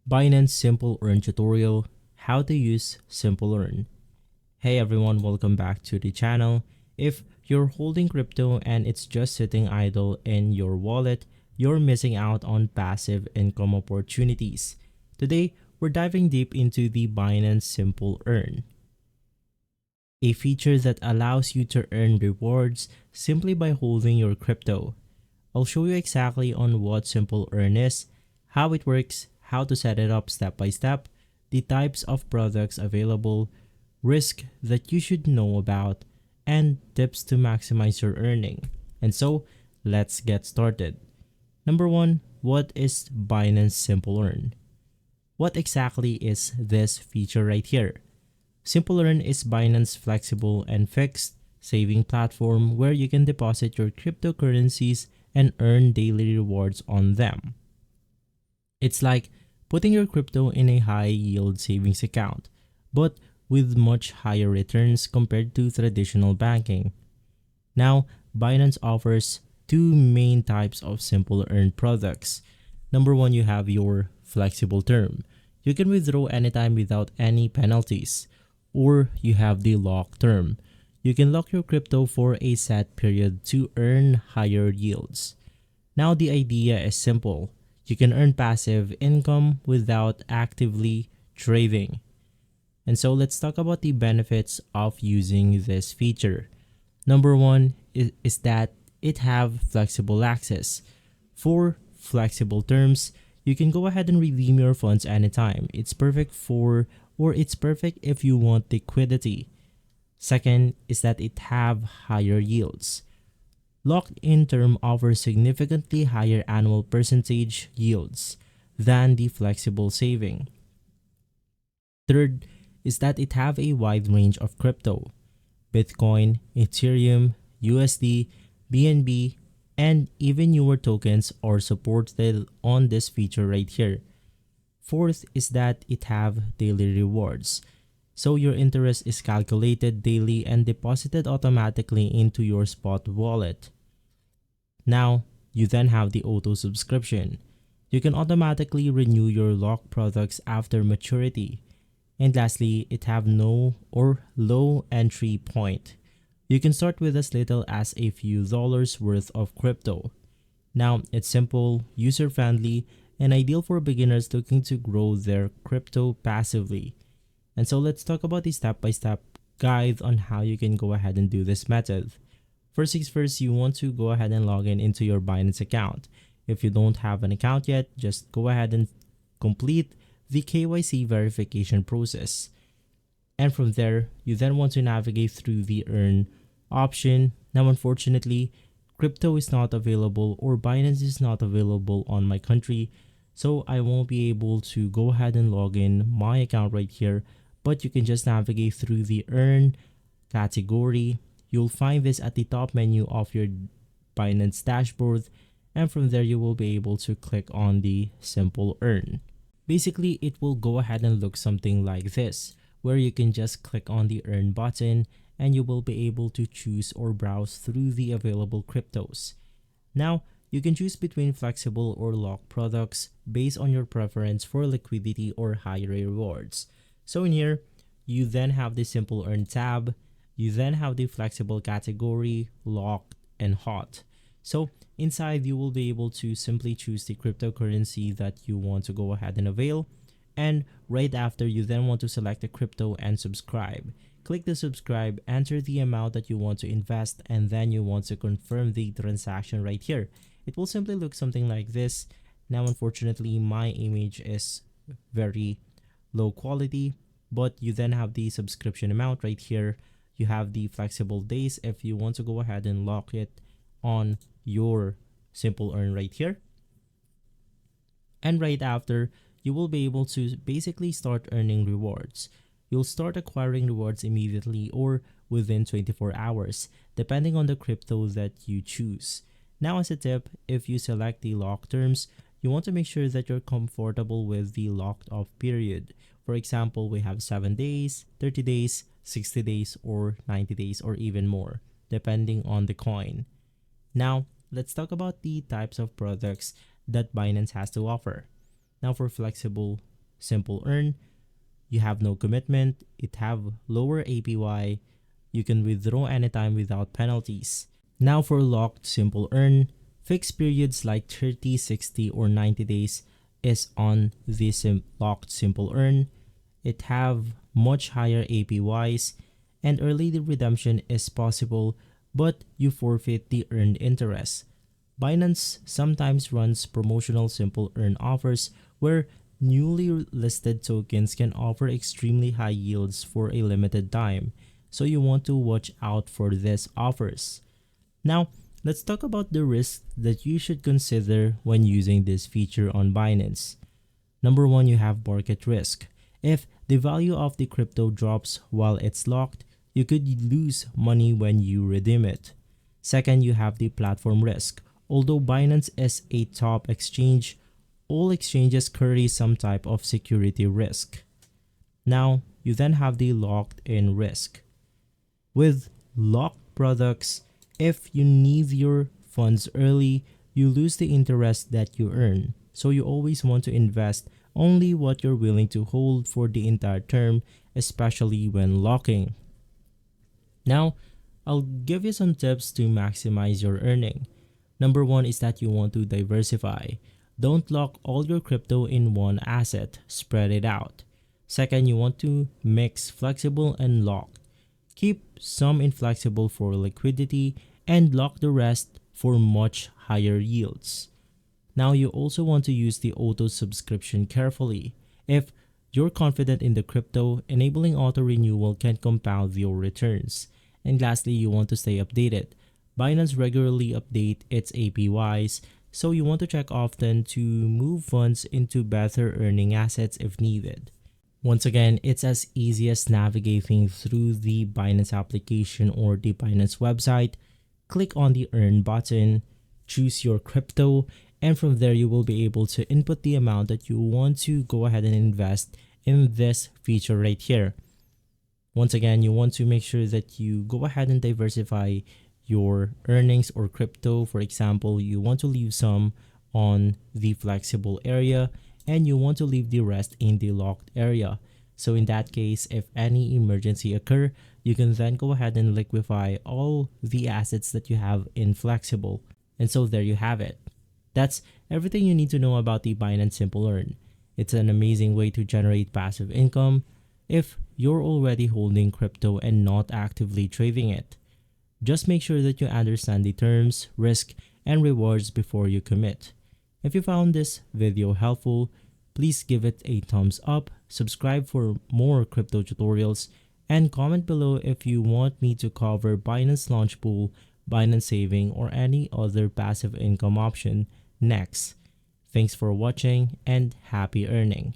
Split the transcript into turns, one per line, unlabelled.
Binance Simple Earn tutorial, how to use Simple Earn. Hey everyone, welcome back to the channel. If you're holding crypto and it's just sitting idle in your wallet, you're missing out on passive income opportunities. Today, we're diving deep into the Binance Simple Earn, a feature that allows you to earn rewards simply by holding your crypto. I'll show you exactly on what Simple Earn is, how it works, how to set it up step by step, the types of products available, risk that you should know about, and tips to maximize your earning. And so, let's get started. Number 1, what is Binance Simple Earn? What exactly is this feature right here? Simple Earn is Binance's flexible and fixed saving platform where you can deposit your cryptocurrencies and earn daily rewards on them. It's like putting your crypto in a high yield savings account, but with much higher returns compared to traditional banking. Now, Binance offers two main types of Simple Earn products. Number 1, you have your flexible term. You can withdraw anytime without any penalties. Or you have the lock term. You can lock your crypto for a set period to earn higher yields. Now the idea is simple. You can earn passive income without actively trading. And so let's talk about the benefits of using this feature. Number 1 is that it have flexible access. For flexible terms, you can go ahead and redeem your funds anytime. It's perfect if you want liquidity. Second is that it have higher yields. Locked-in term offers significantly higher annual percentage yields than the flexible saving. Third is that it have a wide range of crypto. Bitcoin, Ethereum, USD, BNB, and even newer tokens are supported on this feature right here. Fourth is that it have daily rewards. So your interest is calculated daily and deposited automatically into your spot wallet. Now, you then have the auto subscription. You can automatically renew your locked products after maturity. And lastly, it have no or low entry point. You can start with as little as a few dollars worth of crypto. Now, it's simple, user-friendly, and ideal for beginners looking to grow their crypto passively. And so let's talk about the step-by-step guide on how you can go ahead and do this method. First things first, you want to go ahead and log in into your Binance account. If you don't have an account yet, just go ahead and complete the KYC verification process. And from there, you then want to navigate through the Earn option. Now, unfortunately, crypto is not available or Binance is not available on my country, so I won't be able to go ahead and log in my account right here, but you can just navigate through the Earn category. You'll find this at the top menu of your Binance dashboard, and from there you will be able to click on the Simple Earn. Basically, it will go ahead and look something like this, where you can just click on the Earn button and you will be able to choose or browse through the available cryptos. Now, you can choose between flexible or locked products based on your preference for liquidity or higher rewards. So in here, you then have the Simple Earn tab, you then have the flexible category, locked, and hot. So inside, you will be able to simply choose the cryptocurrency that you want to go ahead and avail. And right after, you then want to select the crypto and subscribe. Click the subscribe, enter the amount that you want to invest, and then you want to confirm the transaction right here. It will simply look something like this. Now, unfortunately, my image is very low quality, but you then have the subscription amount right here. You have the flexible days if you want to go ahead and lock it on your Simple Earn right here. And right after, you will be able to basically start earning rewards. You'll start acquiring rewards immediately or within 24 hours, depending on the crypto that you choose. Now, as a tip, if you select the lock terms, you want to make sure that you're comfortable with the locked off period. For example, we have 7 days, 30 days, 60 days, or 90 days, or even more, depending on the coin. Now, let's talk about the types of products that Binance has to offer. Now, for flexible Simple Earn, you have no commitment, it have lower APY, you can withdraw anytime without penalties. Now for locked Simple Earn, fixed periods like 30, 60, or 90 days is on the locked Simple Earn. It have much higher APYs and early redemption is possible, but you forfeit the earned interest. Binance sometimes runs promotional Simple Earn offers where newly listed tokens can offer extremely high yields for a limited time, so you want to watch out for these offers. Now, let's talk about the risks that you should consider when using this feature on Binance. Number one, you have market risk. If the value of the crypto drops while it's locked, you could lose money when you redeem it. Second, you have the platform risk. Although Binance is a top exchange, all exchanges carry some type of security risk. Now, you then have the locked-in risk. With locked products, if you need your funds early, you lose the interest that you earn. So you always want to invest only what you're willing to hold for the entire term, especially when locking. Now, I'll give you some tips to maximize your earning. Number one is that you want to diversify. Don't lock all your crypto in one asset, spread it out. Second, you want to mix flexible and lock. Keep some inflexible for liquidity and lock the rest for much higher yields. Now you also want to use the auto subscription carefully. If you're confident in the crypto, enabling auto renewal can compound your returns. And lastly, you want to stay updated. Binance regularly update its APYs, so you want to check often to move funds into better earning assets if needed. Once again, it's as easy as navigating through the Binance application or the Binance website. Click on the Earn button, choose your crypto, and from there you will be able to input the amount that you want to go ahead and invest in this feature right here. Once again, you want to make sure that you go ahead and diversify your earnings or crypto. For example, you want to leave some on the flexible area and you want to leave the rest in the locked area. So in that case, if any emergency occur, you can then go ahead and liquefy all the assets that you have in flexible. And so there you have it. That's everything you need to know about the Binance Simple Earn. It's an amazing way to generate passive income if you're already holding crypto and not actively trading it. Just make sure that you understand the terms, risk, and rewards before you commit. If you found this video helpful, please give it a thumbs up, subscribe for more crypto tutorials, and comment below if you want me to cover Binance Launch Pool, Binance Saving, or any other passive income option next. Thanks for watching and happy earning.